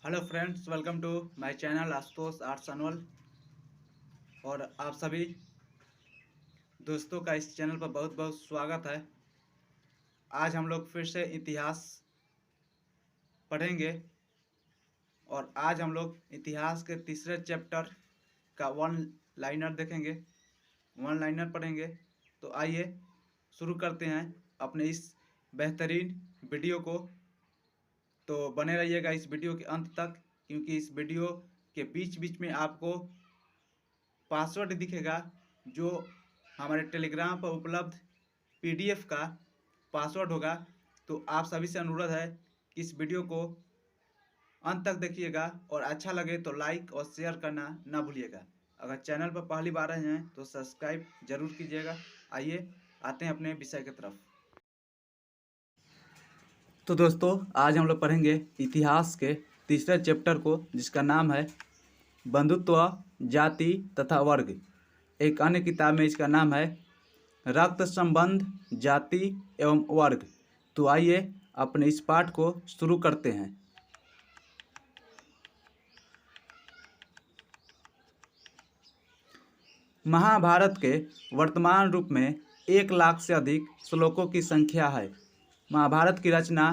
Hello friends, welcome to my channel Ashutosh arts अनवल। और आप सभी दोस्तों का इस चैनल पर बहुत बहुत स्वागत है। आज हम लोग फिर से इतिहास पढ़ेंगे और आज हम लोग इतिहास के तीसरे चैप्टर का वन लाइनर देखेंगे, वन लाइनर पढ़ेंगे। तो आइए शुरू करते हैं अपने इस बेहतरीन वीडियो को। तो बने रहिएगा इस वीडियो के अंत तक, क्योंकि इस वीडियो के बीच बीच में आपको पासवर्ड दिखेगा जो हमारे टेलीग्राम पर उपलब्ध पीडीएफ का पासवर्ड होगा। तो आप सभी से अनुरोध है कि इस वीडियो को अंत तक देखिएगा और अच्छा लगे तो लाइक और शेयर करना ना भूलिएगा। अगर चैनल पर पहली बार आए हैं तो सब्सक्राइब जरूर कीजिएगा। आइए आते हैं अपने विषय की तरफ। तो दोस्तों, आज हम लोग पढ़ेंगे इतिहास के तीसरे चैप्टर को, जिसका नाम है बंधुत्व, जाति तथा वर्ग। एक अन्य किताब में इसका नाम है रक्त संबंध, जाति एवं वर्ग। तो आइए अपने इस पाठ को शुरू करते हैं। महाभारत के वर्तमान रूप में 1 लाख से अधिक श्लोकों की संख्या है। महाभारत की रचना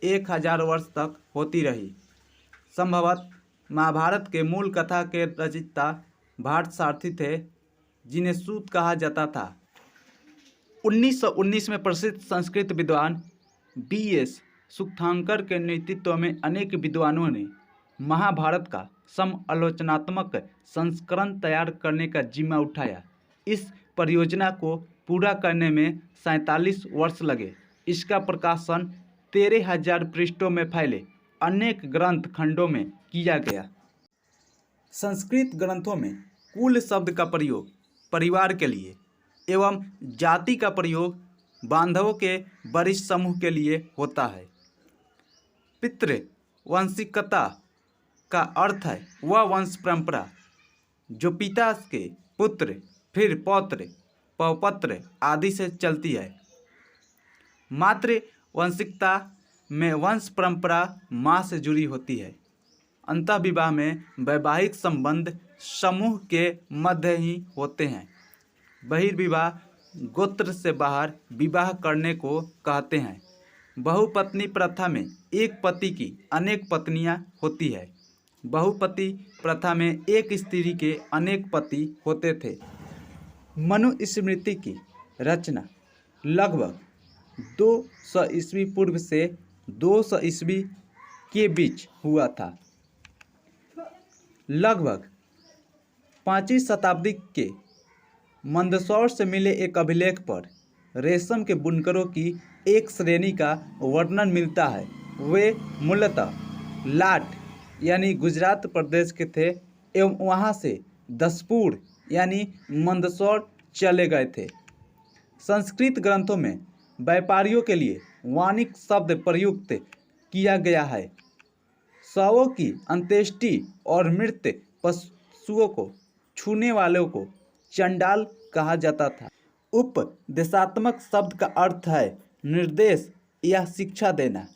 1000 वर्ष तक होती रही। संभवतः महाभारत के मूल कथा के रचयिता भारतसारथी थे, जिन्हें सूत कहा जाता था। 1919 में प्रसिद्ध संस्कृत विद्वान B.S. सुक्तांकर के नेतृत्व में अनेक विद्वानों ने महाभारत का समालोचनात्मक संस्करण तैयार करने का जिम्मा उठाया। इस परियोजना को पूरा करने में 47 वर्ष लगे। इसका प्रकाशन 13,000 पृष्ठों में फैले अनेक ग्रंथ खंडों में किया गया। संस्कृत ग्रंथों में कुल शब्द का प्रयोग परिवार के लिए एवं जाति का प्रयोग बांधवों के वरिष्ठ समूह के लिए होता है। पितृवंशिकता का अर्थ है वह वंश परंपरा जो पिता के पुत्र, फिर पौत्र, पौपत्र आदि से चलती है। मातृवंशिकता में वंश परंपरा माँ से जुड़ी होती है। अंतःविवाह में वैवाहिक संबंध समूह के मध्य ही होते हैं। बहिर्विवाह गोत्र से बाहर विवाह करने को कहते हैं। बहुपत्नी प्रथा में एक पति की अनेक पत्नियां होती है। बहुपति प्रथा में एक स्त्री के अनेक पति होते थे। मनुस्मृति की रचना लगभग 200 ईस्वी पूर्व से 200 ईस्वी के बीच हुआ था। लगभग 5वीं शताब्दी के मंदसौर से मिले एक अभिलेख पर रेशम के बुनकरों की एक श्रेणी का वर्णन मिलता है। वे मूलतः लाट यानी गुजरात प्रदेश के थे एवं वहां से दसपुर यानी मंदसौर चले गए थे। संस्कृत ग्रंथों में व्यापारियों के लिए वाणिक शब्द प्रयुक्त किया गया है। शवों की अंत्येष्टि और मृत पशुओं को छूने वालों को चंडाल कहा जाता था। उपदेशात्मक शब्द का अर्थ है निर्देश या शिक्षा देना।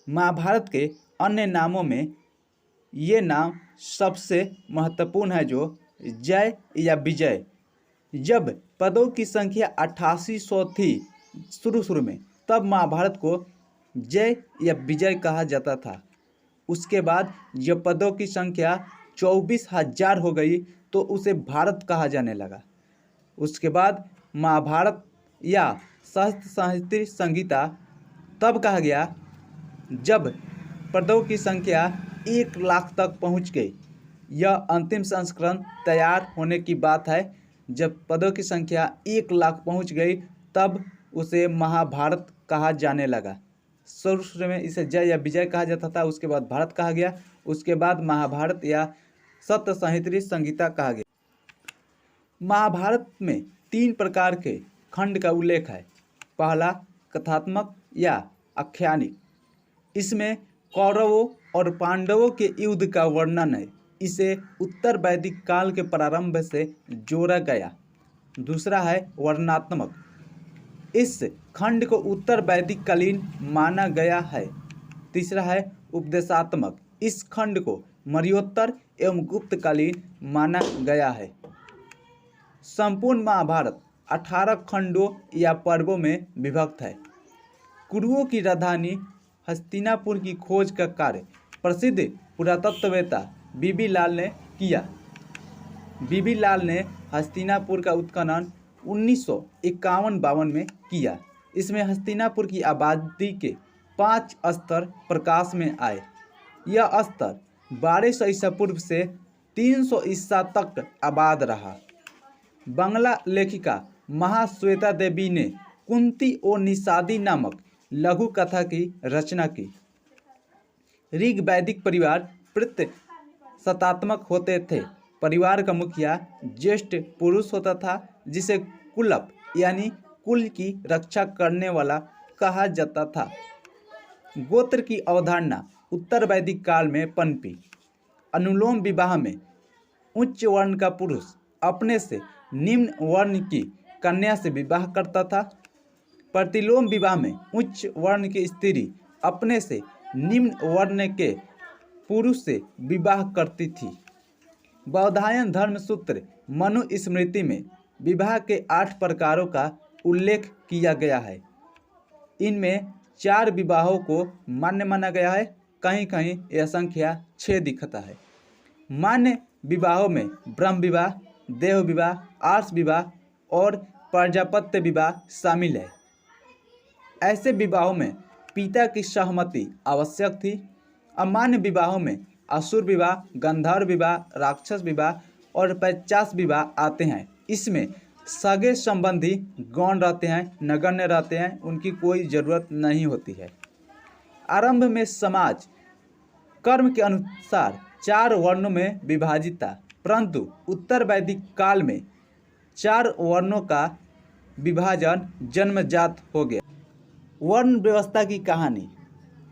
महाभारत के अन्य नामों में ये नाम सबसे महत्वपूर्ण है, जो जय या विजय। जब पदों की संख्या 8800 थी शुरू में, तब महाभारत को जय या विजय कहा जाता था। उसके बाद जब पदों की संख्या 24,000 हो गई तो उसे भारत कहा जाने लगा। उसके बाद महाभारत या सहस्त्र साहित्य संहिता तब कहा गया जब पदों की संख्या 1 लाख तक पहुंच गई। यह अंतिम संस्करण तैयार होने की बात है। जब पदों की संख्या 1 लाख पहुंच गई तब उसे महाभारत कहा जाने लगा। शुरू में इसे जय या विजय कहा जाता था, उसके बाद भारत कहा गया, उसके बाद महाभारत या सप्त साहित्य संहिता कहा गया। महाभारत में 3 प्रकार के खंड का उल्लेख है। पहला कथात्मक या आख्यानिक। इसमें कौरवों और पांडवों के युद्ध का वर्णन है। इसे उत्तर वैदिक काल के प्रारंभ से जोड़ा गया। दूसरा है वर्णनात्मक। इस खंड को उत्तर वैदिक कालीन माना गया है। तीसरा है उपदेशात्मक। इस खंड को मरणोत्तर एवं गुप्तकालीन माना गया है। संपूर्ण महाभारत 18 खंडों या पर्वों में विभक्त है। कुरुओं की राजधानी हस्तिनापुर की खोज का कार्य प्रसिद्ध पुरातत्ववेत्ता बीबी लाल ने किया। बीबी लाल ने हस्तिनापुर का उत्खनन 1951-52 में किया। इसमें हस्तिनापुर की आबादी के 5 स्तर प्रकाश में आए। यह स्तर 1200 ईसा पूर्व से 300 ईसा तक आबाद रहा। बांग्ला लेखिका महाश्वेता देवी ने कुंती और निषादी नामक लघु कथा की रचना की। ऋग वैदिक परिवार प्रतिशतात्मक होते थे। परिवार का मुखिया ज्येष्ठ पुरुष होता था, जिसे कुलप यानी कुल की रक्षा करने वाला कहा जाता था। गोत्र की अवधारणा उत्तर वैदिक काल में पनपी। अनुलोम विवाह में उच्च वर्ण का पुरुष अपने से निम्न वर्ण की कन्या से विवाह करता था। प्रतिलोम विवाह में उच्च वर्ण की स्त्री अपने से निम्न वर्ण के पुरुष से विवाह करती थी। बौधायन धर्मसूत्र मनुस्मृति में विवाह के 8 प्रकारों का उल्लेख किया गया है। इनमें 4 विवाहों को मान्य माना गया है। कहीं कहीं यह संख्या 6 दिखता है। मान्य विवाहों में ब्रह्म विवाह, देव विवाह, आर्ष विवाह और प्रजापत्य विवाह शामिल है। ऐसे विवाहों में पिता की सहमति आवश्यक थी। अमान्य विवाहों में असुर विवाह, गंधर्व विवाह, राक्षस विवाह और पैचास विवाह आते हैं। इसमें सगे संबंधी गौण रहते हैं, नगण्य रहते हैं, उनकी कोई ज़रूरत नहीं होती है। आरंभ में समाज कर्म के अनुसार 4 वर्णों में विभाजित था, परंतु उत्तर वैदिक काल में 4 वर्णों का विभाजन जन्मजात हो गया। वर्ण व्यवस्था की कहानी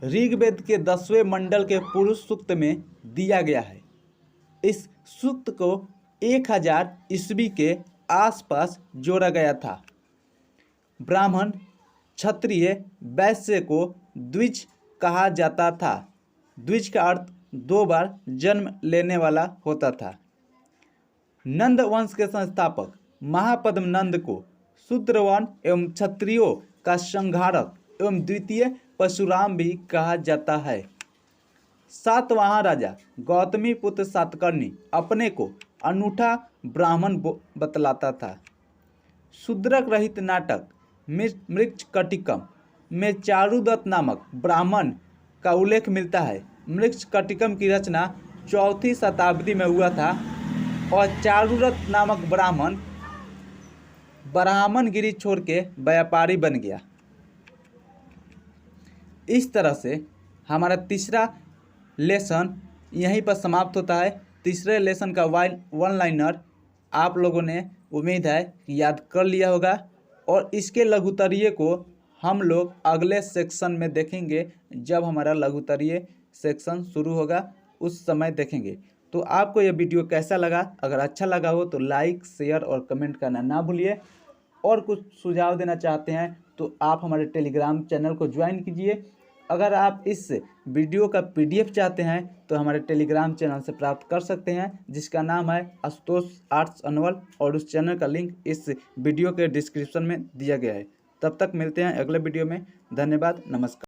ऋग्वेद के 10वें मंडल के पुरुष सूक्त में दिया गया है। इस सूक्त को 1000 ईस्वी के आसपास जोड़ा गया था। ब्राह्मण, क्षत्रिय, वैश्य को द्विज कहा जाता था। द्विज का अर्थ 2 बार जन्म लेने वाला होता था। नंद वंश के संस्थापक महापद्म नंद को शूद्रवर्ण एवं क्षत्रियों का संहारक एवं द्वितीय परशुराम भी कहा जाता है। सातवाहन राजा गौतमी पुत्र सातकर्णी अपने को अनूठा ब्राह्मण बतलाता था। शूद्रक रहित नाटक मृच्छकटिकम में चारुदत्त नामक ब्राह्मण का उल्लेख मिलता है। मृच्छकटिकम की रचना 4वीं शताब्दी में हुआ था और चारुदत्त नामक ब्राह्मण ब्राह्मणगिरी छोड़ के व्यापारी बन गया। इस तरह से हमारा तीसरा लेसन यहीं पर समाप्त होता है। तीसरे लेसन का वन लाइनर आप लोगों ने उम्मीद है कि याद कर लिया होगा और इसके लघुत्तरीय को हम लोग अगले सेक्शन में देखेंगे। जब हमारा लघुत्तरीय सेक्शन शुरू होगा उस समय देखेंगे। तो आपको यह वीडियो कैसा लगा? अगर अच्छा लगा हो तो लाइक, शेयर और कमेंट करना ना भूलिए। और कुछ सुझाव देना चाहते हैं तो आप हमारे टेलीग्राम चैनल को ज्वाइन कीजिए। अगर आप इस वीडियो का PDF चाहते हैं तो हमारे टेलीग्राम चैनल से प्राप्त कर सकते हैं, जिसका नाम है आशुतोष आर्ट्स अनवल, और उस चैनल का लिंक इस वीडियो के डिस्क्रिप्शन में दिया गया है। तब तक मिलते हैं अगले वीडियो में। धन्यवाद, नमस्कार।